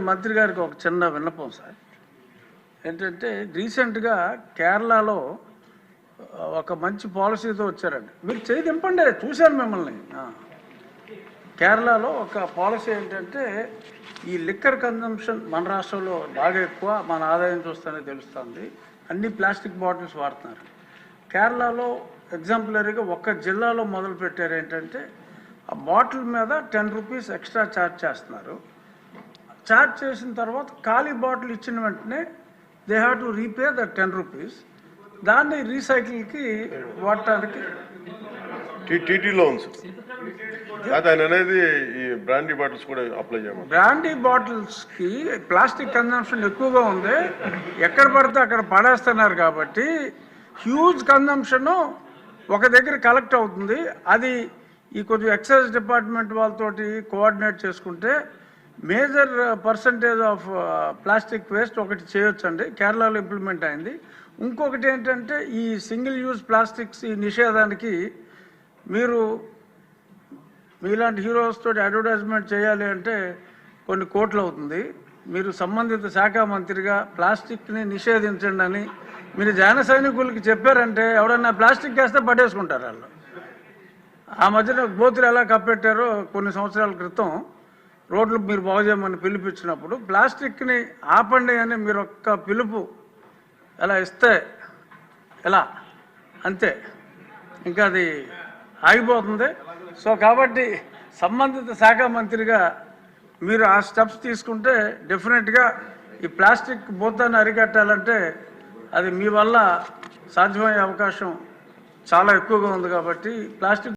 మంత్రి గారికి ఒక చిన్న విన్నపం సార్. ఏంటంటే రీసెంట్గా కేరళలో ఒక మంచి పాలసీతో వచ్చారండి. మీరు చేయి దింపండి, చూశాను మిమ్మల్ని. కేరళలో ఒక పాలసీ ఏంటంటే ఈ లిక్కర్ కన్జంప్షన్ మన రాష్ట్రంలో బాగా ఎక్కువ, మన ఆదాయం చూస్తేనే తెలుస్తుంది. అన్ని ప్లాస్టిక్ బాటిల్స్ వాడుతున్నారు. కేరళలో ఎగ్జాంపులరీగా ఒక్క జిల్లాలో మొదలు పెట్టారు. ఏంటంటే ఆ బాటిల్ మీద 10 రూపీస్ ఎక్స్ట్రా ఛార్జ్ చేస్తున్నారు. ఛార్జ్ చేసిన తర్వాత ఖాళీ బాటిల్ ఇచ్చిన వెంటనే they have to repay the 10 rupees. దాన్ని రీసైకిల్కి వాడటానికి టీటీలో ఉంది సార్. ఆయన అనేది ఈ బ్రాండీ బాటిల్స్ కూడా అప్లై చేయమని. బ్రాండీ బాటిల్స్కి ప్లాస్టిక్ కన్జంప్షన్ ఎక్కువగా ఉంది, ఎక్కడ పడితే అక్కడ పడేస్తున్నారు. కాబట్టి హ్యూజ్ కన్జంప్షను ఒక దగ్గర కలెక్ట్ అవుతుంది. అది ఈ కొంచెం ఎక్సైజ్ డిపార్ట్మెంట్ వాళ్ళతోటి కోఆర్డినేట్ చేసుకుంటే major percentage of plastic waste ఒకటి చేయొచ్చండి. కేరళలో ఇంప్లిమెంట్ అయింది. ఇంకొకటి ఏంటంటే ఈ సింగిల్ యూజ్ ప్లాస్టిక్స్ ఈ నిషేధానికి మీరు మీలాంటి హీరోస్ తోటి అడ్వర్టైజ్మెంట్ చేయాలి అంటే కొన్ని కోట్లు అవుతుంది. మీరు సంబంధిత శాఖ మంత్రిగా ప్లాస్టిక్ని నిషేధించండి అని మీరు జన సైనికులకి చెప్పారంటే ఎవడన్నా ప్లాస్టిక్ వేస్తే పట్టేసుకుంటారు వాళ్ళు. ఆ మధ్యన గోతులు ఎలా కప్పెట్టారో కొన్ని సంవత్సరాల క్రితం రోడ్లు మీరు బాగు చేయమని పిలిపించినప్పుడు ప్లాస్టిక్ని ఆపండి అని మీరు ఒక్క పిలుపు ఎలా ఇస్తే ఎలా అంతే, ఇంకా అది ఆగిపోతుంది. సో కాబట్టి సంబంధిత శాఖ మంత్రిగా మీరు ఆ స్టెప్స్ తీసుకుంటే డెఫినెట్గా ఈ ప్లాస్టిక్ భూతాన్ని అరికట్టాలంటే అది మీ వల్ల సాధ్యమయ్యే అవకాశం చాలా ఎక్కువగా ఉంది. కాబట్టి ప్లాస్టిక్